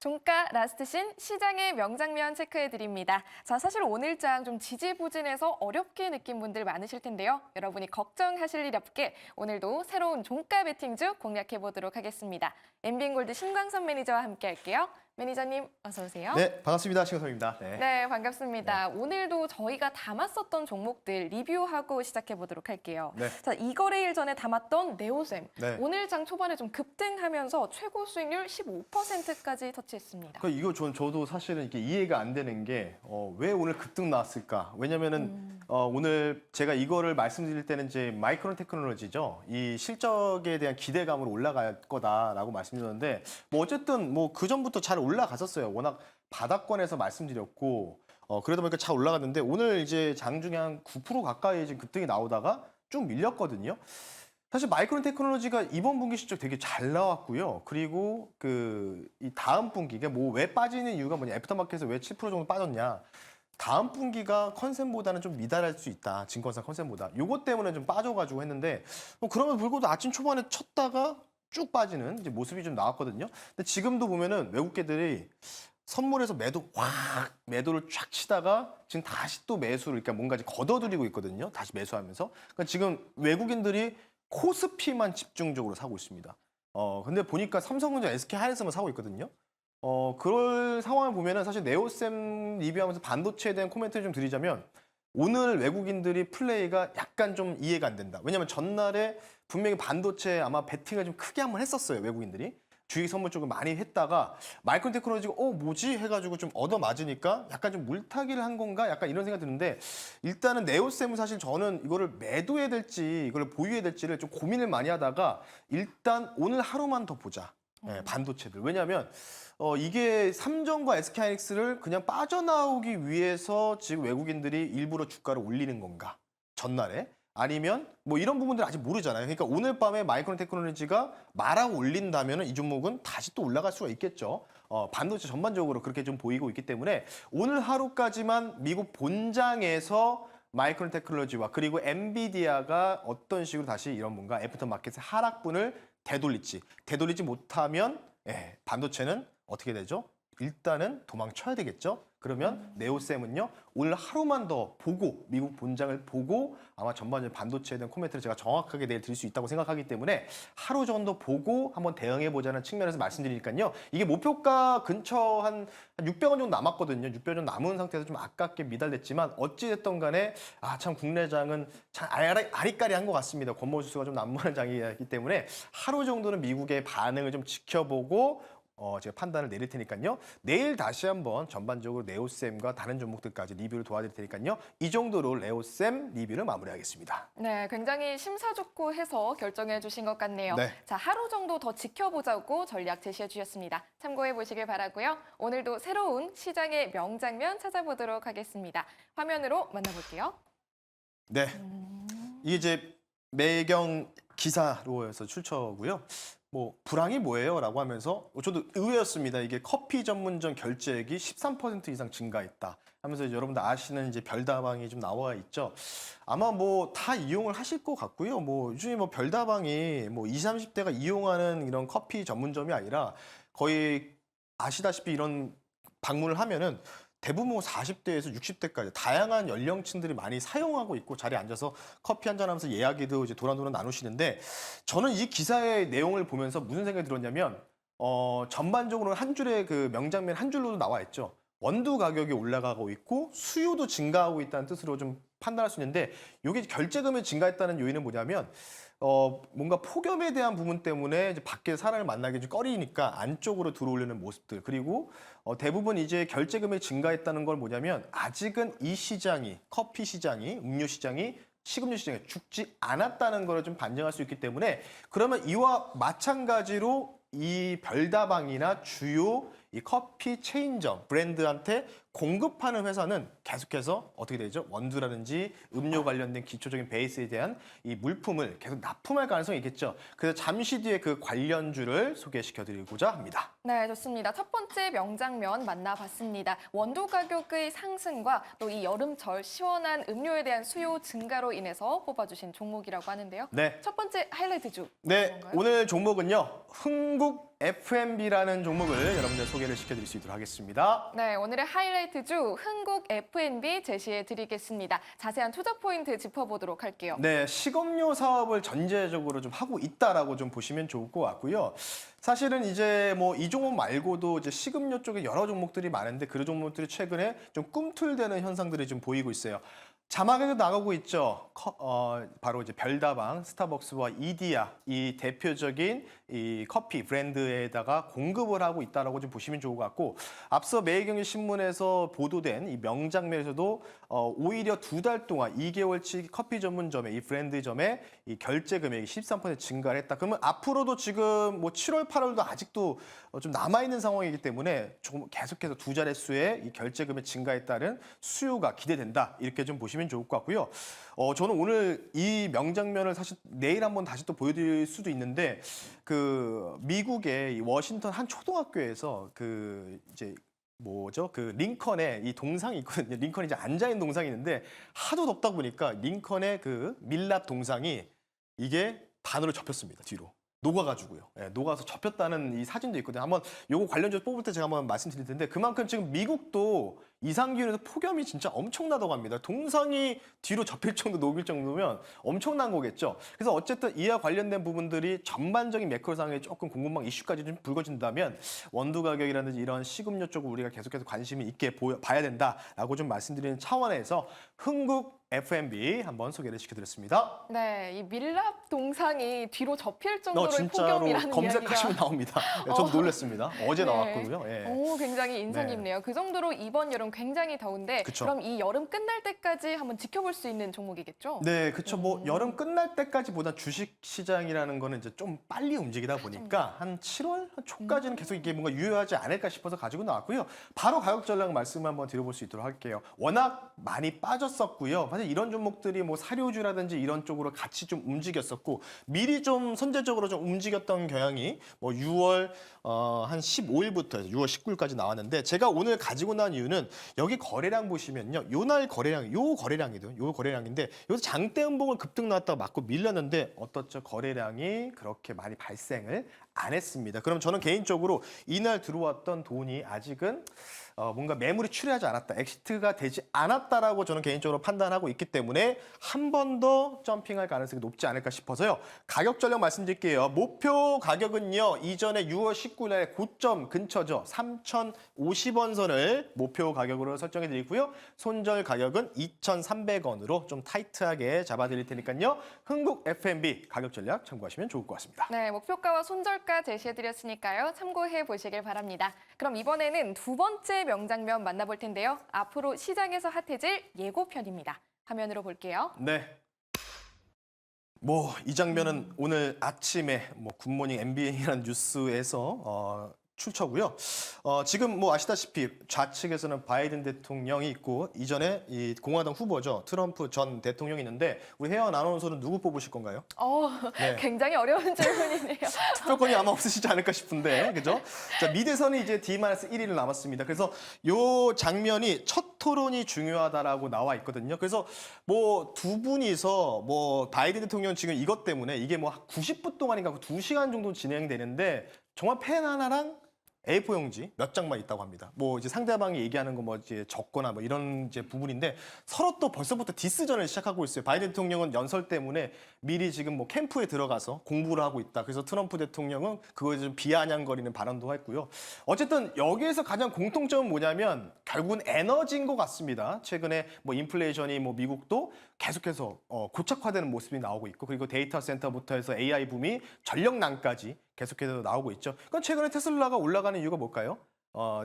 종가 라스트신 시장의 명장면 체크해드립니다. 자, 사실 오늘장 좀 지지부진해서 어렵게 느낀 분들 많으실 텐데요. 여러분이 걱정하실 일 없게 오늘도 새로운 종가 베팅주 공략해보도록 하겠습니다. 엠비엔골드 신광선 매니저와 함께 할게요. 매니저님 어서 오세요. 네, 반갑습니다. 신광선입니다. 네, 반갑습니다. 오늘도 저희가 담았었던 종목들 리뷰하고 시작해보도록 할게요. 네. 자, 이 거래일 전에 담았던 네오셈. 네. 오늘장 초반에 좀 급등하면서 최고 수익률 15%까지 터치했습니다. 이거 저도 사실은 이게 이해가 안 되는 게 왜 오늘 급등 나왔을까? 왜냐면은 오늘 제가 이거를 말씀드릴 때는 이제 마이크론 테크놀로지죠. 이 실적에 대한 기대감으로 올라갈 거다라고 말씀드렸는데 뭐 어쨌든 뭐 그 전부터 잘 올라갔었어요. 워낙 바닥권에서 말씀드렸고 그러다 보니까 잘 올라갔는데 오늘 이제 장중에 한 9% 가까이 지금 급등이 나오다가 쭉 밀렸거든요. 사실 마이크론 테크놀로지가 이번 분기 실적 되게 잘 나왔고요. 그리고 이 다음 분기가 뭐 왜 빠지는 이유가 뭐냐? 애프터마켓에서 왜 7% 정도 빠졌냐? 다음 분기가 컨센보다는 좀 미달할 수 있다. 증권사 컨센보다. 요것 때문에 좀 빠져가지고 했는데 뭐 그러면 불구하고 아침 초반에 쳤다가 쭉 빠지는 이제 모습이 좀 나왔거든요. 근데 지금도 보면은 외국계들이 선물에서 매도를 쫙 치다가 지금 다시 또 매수를 그러니까 뭔가 이제 걷어들이고 있거든요. 다시 매수하면서. 그러니까 지금 외국인들이 코스피만 집중적으로 사고 있습니다. 근데 보니까 삼성전자, SK하이닉스만 사고 있거든요. 그럴 상황을 보면은 사실 네오셈 리뷰하면서 반도체에 대한 코멘트를 좀 드리자면 오늘 외국인들이 플레이가 약간 좀 이해가 안 된다. 왜냐면 전날에 분명히 반도체 아마 베팅을 좀 크게 한번 했었어요, 외국인들이. 주식 선물 쪽을 많이 했다가 마이크론 테크놀로지가 뭐지? 해가지고 좀 얻어맞으니까 약간 좀 물타기를 한 건가? 약간 이런 생각이 드는데 일단은 네오셈은 사실 저는 이거를 매도해야 될지 이걸 보유해야 될지를 좀 고민을 많이 하다가 일단 오늘 하루만 더 보자. 네, 반도체들. 왜냐하면 이게 삼성과 SK하이닉스를 그냥 빠져나오기 위해서 지금 외국인들이 일부러 주가를 올리는 건가? 전날에? 아니면 뭐 이런 부분들 아직 모르잖아요. 그러니까 오늘 밤에 마이크론 테크놀로지가 말하고 올린다면 이 종목은 다시 또 올라갈 수가 있겠죠. 반도체 전반적으로 그렇게 좀 보이고 있기 때문에 오늘 하루까지만 미국 본장에서 마이크론 테크놀로지와 그리고 엔비디아가 어떤 식으로 다시 이런 뭔가 애프터마켓의 하락분을 되돌리지 못하면 반도체는 어떻게 되죠? 일단은 도망쳐야 되겠죠? 그러면 네오셈은요 오늘 하루만 더 보고 미국 본장을 보고 아마 전반적인 반도체에 대한 코멘트를 제가 정확하게 내일 드릴 수 있다고 생각하기 때문에 하루 정도 보고 한번 대응해보자는 측면에서 말씀드리니까요. 이게 목표가 근처 한 600원 정도 남았거든요. 600원 정도 남은 상태에서 좀 아깝게 미달됐지만 어찌됐든 간에 참 국내장은 참 아리까리한 것 같습니다. 권모지수가 좀 난무하는 장이기 때문에 하루 정도는 미국의 반응을 좀 지켜보고 제가 판단을 내릴 테니까요. 내일 다시 한번 전반적으로 네오셈과 다른 종목들까지 리뷰를 도와드릴 테니까요. 이 정도로 네오셈 리뷰를 마무리하겠습니다. 네, 굉장히 심사숙고해서 결정해 주신 것 같네요. 네. 자, 하루 정도 더 지켜보자고 전략 제시해 주셨습니다. 참고해 보시길 바라고요. 오늘도 새로운 시장의 명장면 찾아보도록 하겠습니다. 화면으로 만나볼게요. 네. 이게 이제 매경 기사로 해서 출처고요. 뭐 불황이 뭐예요? 라고 하면서 저도 의외였습니다. 이게 커피 전문점 결제액이 13% 이상 증가했다. 하면서 이제 여러분들 아시는 이제 별다방이 좀 나와 있죠. 아마 뭐 다 이용을 하실 것 같고요. 뭐 요즘에 뭐 별다방이 뭐 20, 30대가 이용하는 이런 커피 전문점이 아니라 거의 아시다시피 이런 방문을 하면은 대부분 40대에서 60대까지 다양한 연령층들이 많이 사용하고 있고 자리에 앉아서 커피 한잔 하면서 이야기도 이제 도란도란 나누시는데 저는 이 기사의 내용을 보면서 무슨 생각이 들었냐면 전반적으로 한 줄의 그 명장면 한 줄로도 나와 있죠. 원두 가격이 올라가고 있고 수요도 증가하고 있다는 뜻으로 좀 판단할 수 있는데 이게 결제금이 증가했다는 요인은 뭐냐면 뭔가 폭염에 대한 부분 때문에 이제 밖에 사람을 만나기 좀 꺼리니까 안쪽으로 들어오려는 모습들 그리고 대부분 이제 결제 금액이 증가했다는 걸 뭐냐면 아직은 이 시장이 커피 시장이 음료 시장이 식음료 시장에 죽지 않았다는 걸 좀 반증할 수 있기 때문에 그러면 이와 마찬가지로 이 별다방이나 주요 이 커피 체인점 브랜드한테 공급하는 회사는 계속해서 어떻게 되죠? 원두라든지 음료 관련된 기초적인 베이스에 대한 이 물품을 계속 납품할 가능성이 있겠죠. 그래서 잠시 뒤에 그 관련주를 소개시켜 드리고자 합니다. 네, 좋습니다. 첫 번째 명장면 만나봤습니다. 원두 가격의 상승과 또 이 여름철 시원한 음료에 대한 수요 증가로 인해서 뽑아주신 종목이라고 하는데요. 네. 첫 번째 하이라이트주. 네, 뭔가요? 오늘 종목은요. 흥국 F&B라는 종목을 여러분들 소개를 시켜드릴 수 있도록 하겠습니다. 네, 오늘의 하이라이트주 흥국 F&B 제시해 드리겠습니다. 자세한 투자 포인트 짚어보도록 할게요. 네, 식음료 사업을 전제적으로 좀 하고 있다라고 좀 보시면 좋을 것 같고요. 사실은 이제 뭐 이 종목 말고도 이제 식음료 쪽에 여러 종목들이 많은데 그 종목들이 최근에 좀 꿈틀대는 현상들이 좀 보이고 있어요. 자막에도 나가고 있죠. 바로 이제 별다방, 스타벅스와 이디야 이 대표적인 이 커피 브랜드에다가 공급을 하고 있다라고 좀 보시면 좋을 것 같고 앞서 매일경제 신문에서 보도된 이 명장면에서도 오히려 2달 동안 2개월치 커피 전문점의 이 브랜드점의 이 결제 금액이 13% 증가를 했다. 그러면 앞으로도 지금 뭐 7월, 8월도 아직도 좀 남아 있는 상황이기 때문에 조금 계속해서 2자릿수의 이 결제 금액 증가에 따른 수요가 기대된다. 이렇게 좀 보시면 좋을 것 같고요. 저는 오늘 이 명장면을 사실 내일 한번 다시 또 보여드릴 수도 있는데 그 미국의 이 워싱턴 한 초등학교에서 그 이제 뭐죠? 그 링컨의 이 동상이 있거든요. 링컨이 이제 앉아 있는 동상이 있는데 하도 덥다 보니까 링컨의 그 밀랍 동상이 이게 반으로 접혔습니다. 뒤로. 녹아가지고요. 예, 녹아서 접혔다는 이 사진도 있거든요. 한번 요거 관련해서 뽑을 때 제가 한번 말씀드릴 텐데 그만큼 지금 미국도 이상기온에서 폭염이 진짜 엄청나다고 합니다. 동상이 뒤로 접힐 정도 녹일 정도면 엄청난 거겠죠. 그래서 어쨌든 이와 관련된 부분들이 전반적인 매크로상에 조금 궁금한 이슈까지 좀 불거진다면 원두 가격이라든지 이런 식음료 쪽을 우리가 계속해서 관심이 있게 봐야 된다라고 좀 말씀드리는 차원에서 흥국 F&B 한번 소개를 시켜드렸습니다. 네, 이 밀랍 동상이 뒤로 접힐 정도로의 진짜로 폭염이라는 검색하시면 이야기가 나옵니다. 저도 놀랐습니다. 어제 네. 나왔거든요. 예. 오, 굉장히 인상 깊네요. 그 정도로 이번 여름 굉장히 더운데 그쵸. 그럼 이 여름 끝날 때까지 한번 지켜볼 수 있는 종목이겠죠? 네, 그렇죠. 뭐 여름 끝날 때까지보다 주식 시장이라는 거는 이제 좀 빨리 움직이다 보니까 한 7월 초까지는 계속 이게 뭔가 유효하지 않을까 싶어서 가지고 나왔고요. 바로 가격 전략 말씀 한번 드려볼 수 있도록 할게요. 워낙 많이 빠졌었고요. 사실 이런 종목들이 뭐 사료주라든지 이런 쪽으로 같이 좀 움직였었고 미리 좀 선제적으로 좀 움직였던 경향이 뭐 6월 한 15일부터 6월 19일까지 나왔는데 제가 오늘 가지고 나온 이유는 여기 거래량 보시면요. 요날 거래량, 요 거래량이죠. 요 거래량인데 여기서 장대 음봉을 급등 나왔다가 맞고 밀렸는데 어떻죠? 거래량이 그렇게 많이 발생을 안 했습니다. 그럼 저는 개인적으로 이날 들어왔던 돈이 아직은 뭔가 매물이 출회하지 않았다, 엑시트가 되지 않았다라고 저는 개인적으로 판단하고 있기 때문에 한 번 더 점핑할 가능성이 높지 않을까 싶어서요. 가격 전략 말씀드릴게요. 목표 가격은요. 이전에 6월 19일 날 고점 근처죠. 3,050원 선을 목표 가격으로 설정해 드리고요. 손절 가격은 2,300원으로 좀 타이트하게 잡아 드릴 테니까요. 흥국 F&B 가격 전략 참고하시면 좋을 것 같습니다. 네, 목표가와 손절가 제시해드렸으니까요. 참고해 보시길 바랍니다. 그럼 이번에는 두 번째 명장면 만나볼 텐데요. 앞으로 시장에서 핫해질 예고편입니다. 화면으로 볼게요. 네. 뭐 이 장면은 오늘 아침에 뭐 굿모닝 MBN이라는 뉴스에서 출처고요. 지금 뭐 아시다시피 좌측에서는 바이든 대통령이 있고 이전에 이 공화당 후보죠. 트럼프 전 대통령이 있는데 우리 혜원 아나운서는 누구 뽑으실 건가요? 네. 굉장히 어려운 질문이네요. 투표권이 아마 없으시지 않을까 싶은데, 그죠? 자, 미대선이 이제 D-1일 남았습니다. 그래서 요 장면이 첫 토론이 중요하다라고 나와 있거든요. 그래서 뭐 두 분이서 뭐 바이든 대통령 지금 이것 때문에 이게 뭐 90분 동안인가 2시간 정도 진행되는데 정말 펜 하나랑 A4 용지 몇 장만 있다고 합니다. 뭐 이제 상대방이 얘기하는 거 뭐 이제 적거나 뭐 이런 이제 부분인데 서로 또 벌써부터 디스전을 시작하고 있어요. 바이든 대통령은 연설 때문에 미리 지금 뭐 캠프에 들어가서 공부를 하고 있다. 그래서 트럼프 대통령은 그거에 좀 비아냥거리는 발언도 했고요. 어쨌든 여기에서 가장 공통점은 뭐냐면 결국은 에너지인 것 같습니다. 최근에 뭐 인플레이션이 뭐 미국도 계속해서 고착화되는 모습이 나오고 있고 그리고 데이터 센터부터 해서 AI 붐이 전력난까지 계속해서 나오고 있죠. 그럼 최근에 테슬라가 올라가는 이유가 뭘까요?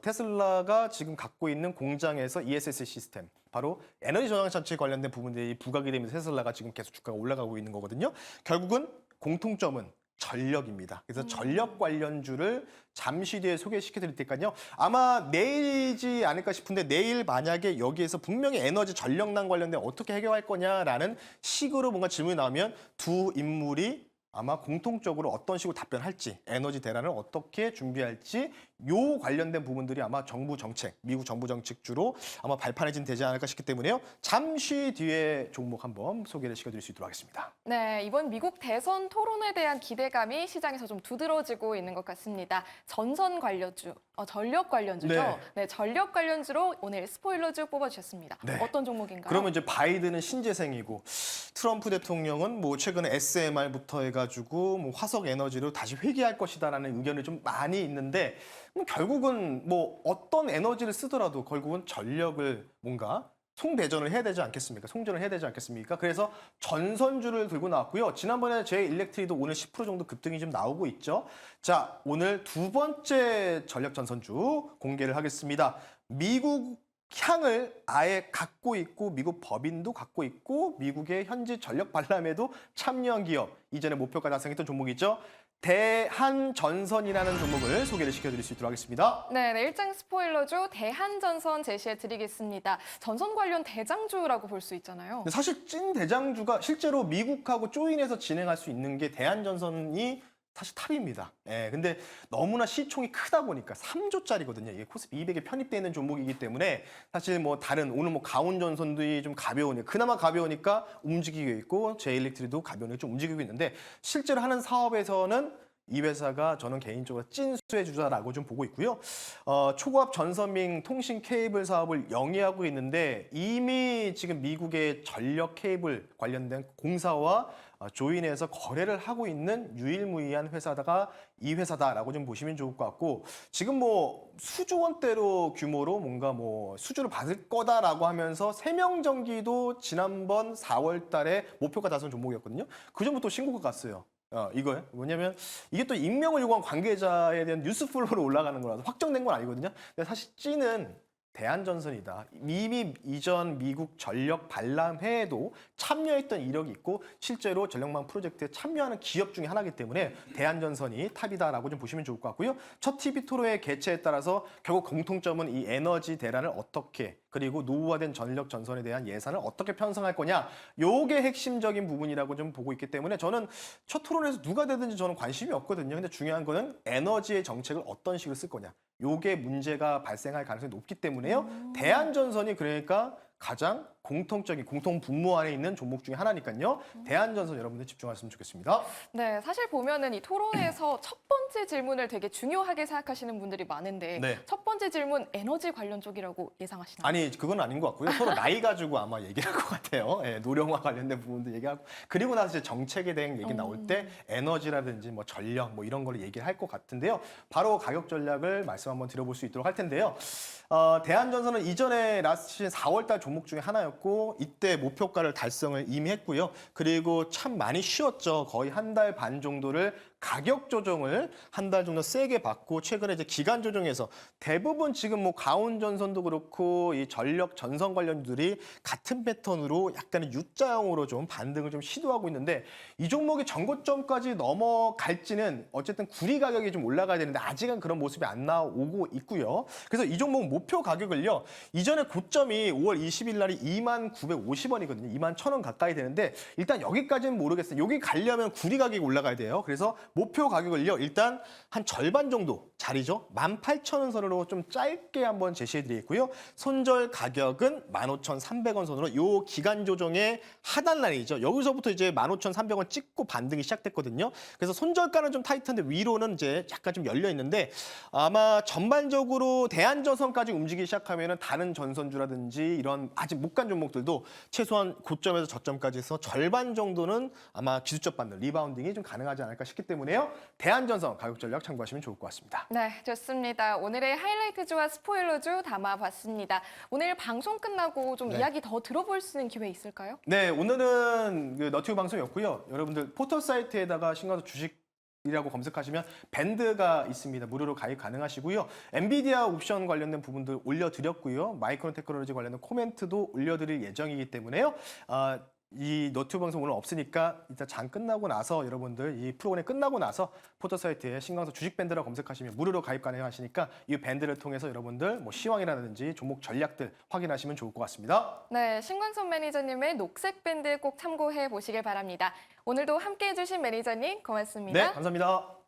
테슬라가 지금 갖고 있는 공장에서 ESS 시스템, 바로 에너지 저장 장치 관련된 부분들이 부각이 되면서 테슬라가 지금 계속 주가가 올라가고 있는 거거든요. 결국은 공통점은 전력입니다. 그래서 전력 관련주를 잠시 뒤에 소개시켜 드릴 테니까요. 아마 내일이지 않을까 싶은데 내일 만약에 여기에서 분명히 에너지 전력난 관련된 어떻게 해결할 거냐라는 식으로 뭔가 질문이 나오면 두 인물이 아마 공통적으로 어떤 식으로 답변할지, 에너지 대란을 어떻게 준비할지 요 관련된 부분들이 아마 정부 정책, 미국 정부 정책주로 아마 발판해진 되지 않을까 싶기 때문에요. 잠시 뒤에 종목 한번 소개를 시켜드릴 수 있도록 하겠습니다. 네, 이번 미국 대선 토론에 대한 기대감이 시장에서 좀 두드러지고 있는 것 같습니다. 전선 관련주, 전력 관련주죠. 네. 네, 전력 관련주로 오늘 스포일러주 뽑아주셨습니다. 네. 어떤 종목인가요? 그러면 이제 바이든은 신재생이고 트럼프 대통령은 뭐 최근에 SMR부터 해가지고 뭐 화석 에너지로 다시 회귀할 것이다라는 의견이 좀 많이 있는데 결국은 뭐 어떤 에너지를 쓰더라도 결국은 전력을 뭔가 송배전을 해야 되지 않겠습니까? 송전을 해야 되지 않겠습니까? 그래서 전선주를 들고 나왔고요. 지난번에 제 일렉트리도 오늘 10% 정도 급등이 좀 나오고 있죠. 자, 오늘 두 번째 전력 전선주 공개를 하겠습니다. 미국 향을 아예 갖고 있고 미국 법인도 갖고 있고 미국의 현지 전력 발람에도 참여한 기업, 이전에 목표가 달성했던 종목이죠. 대한전선이라는 종목을 소개를 시켜드릴 수 있도록 하겠습니다. 네, 일장 스포일러주 대한전선 제시해 드리겠습니다. 전선 관련 대장주라고 볼 수 있잖아요. 근데 사실 찐 대장주가 실제로 미국하고 조인해서 진행할 수 있는 게 대한전선이 사실 탑입니다. 예, 근데 너무나 시총이 크다 보니까 3조짜리거든요. 이게 코스피 200에 편입되어 있는 종목이기 때문에 사실 뭐 다른 오늘 뭐 가온전선도 좀 가벼우니까 그나마 가벼우니까 움직이고 있고 제일렉트리도 가벼우니까 좀 움직이고 있는데 실제로 하는 사업에서는 이 회사가 저는 개인적으로 찐 수혜 주자라고 좀 보고 있고요. 초고압 전선밍 통신 케이블 사업을 영위하고 있는데 이미 지금 미국의 전력 케이블 관련된 공사와 조인해서 거래를 하고 있는 유일무이한 회사가 이 회사다라고 좀 보시면 좋을 것 같고 지금 뭐 수조 원대로 규모로 뭔가 뭐 수주를 받을 거다라고 하면서 세명전기도 지난번 4월 달에 목표가 달성 종목이었거든요. 그 전부터 신고가 갔어요. 이거요. 뭐냐면 이게 또 익명을 요구한 관계자에 대한 뉴스 플로우로 올라가는 거라서 확정된 건 아니거든요. 근데 사실 찐은 대한전선이다. 이미 이전 미국 전력 발람회에도 참여했던 이력이 있고 실제로 전력망 프로젝트에 참여하는 기업 중에 하나이기 때문에 대한전선이 탑이다라고 좀 보시면 좋을 것 같고요. 첫 TV 토론의 개최에 따라서 결국 공통점은 이 에너지 대란을 어떻게 그리고 노후화된 전력 전선에 대한 예산을 어떻게 편성할 거냐 요게 핵심적인 부분이라고 좀 보고 있기 때문에 저는 첫 토론에서 누가 되든지 저는 관심이 없거든요. 근데 중요한 거는 에너지의 정책을 어떤 식으로 쓸 거냐 요게 문제가 발생할 가능성이 높기 때문에요. 대한전선이 그러니까 가장 공통적인 공통 분모 안에 있는 종목 중에 하나니까요. 대한전선 여러분들 집중하셨으면 좋겠습니다. 네, 사실 보면은 이 토론에서 첫 번째 질문을 되게 중요하게 생각하시는 분들이 많은데 네. 첫 번째 질문 에너지 관련 쪽이라고 예상하시나요? 아니 그건 아닌 것 같고요. 서로 나이 가지고 아마 얘기할 것 같아요. 예, 노령화 관련된 부분도 얘기하고 그리고 나서 이제 정책에 대한 얘기 나올 때 에너지라든지 뭐 전력 뭐 이런 걸 얘기를 할 것 같은데요. 바로 가격 전략을 말씀 한번 드려볼 수 있도록 할 텐데요. 대한전선은 이전에 라스트 시즌 4월달 종목 중에 하나였고 이때 목표가를 달성을 이미 했고요. 그리고 참 많이 쉬었죠. 거의 한 달 반 정도를 가격 조정을 한 달 정도 세게 받고 최근에 이제 기간 조정에서 대부분 지금 뭐 가온전선도 그렇고 이 전력 전선 관련주들이 같은 패턴으로 약간의 U자형으로 좀 반등을 좀 시도하고 있는데 이 종목이 전고점까지 넘어갈지는 어쨌든 구리 가격이 좀 올라가야 되는데 아직은 그런 모습이 안 나오고 있고요. 그래서 이 종목 목표 가격을요. 이전에 고점이 5월 20일 날이 2950원이거든요. 21,000원 가까이 되는데 일단 여기까지는 모르겠어요. 여기 가려면 구리 가격이 올라가야 돼요. 그래서 목표 가격을요. 일단 한 절반 정도 자리죠. 18,000원 선으로 좀 짧게 한번 제시해 드리겠고요. 손절 가격은 15,300원 선으로 요 기간 조정의 하단 라인이죠. 여기서부터 이제 15,300원 찍고 반등이 시작됐거든요. 그래서 손절가는 좀 타이트한데 위로는 이제 약간 좀 열려 있는데 아마 전반적으로 대한전선까지 움직이기 시작하면은 다른 전선주라든지 이런 아직 못 간 종목들도 최소한 고점에서 저점까지 해서 절반 정도는 아마 기술적 반등, 리바운딩이 좀 가능하지 않을까 싶기 때문에요. 대한전선 가격 전략 참고하시면 좋을 것 같습니다. 네, 좋습니다. 오늘의 하이라이트주와 스포일러주 담아봤습니다. 오늘 방송 끝나고 좀 네. 이야기 더 들어볼 수 있는 기회 있을까요? 네, 오늘은 그 너튜브 방송이었고요. 여러분들 포털 사이트에다가 신가서 주식이라고 검색하시면 밴드가 있습니다. 무료로 가입 가능하시고요. 엔비디아 옵션 관련된 부분도 올려드렸고요. 마이크론 테크놀로지 관련된 코멘트도 올려드릴 예정이기 때문에요. 이 너튜브 방송 오늘 없으니까 일단 장 끝나고 나서 여러분들 이 프로그램 끝나고 나서 포털 사이트에 신광석 주식 밴드라 검색하시면 무료로 가입 가능하시니까 이 밴드를 통해서 여러분들 뭐 시황이라든지 종목 전략들 확인하시면 좋을 것 같습니다. 네, 신광선 매니저님의 녹색 밴드 꼭 참고해 보시길 바랍니다. 오늘도 함께해 주신 매니저님 고맙습니다. 네, 감사합니다.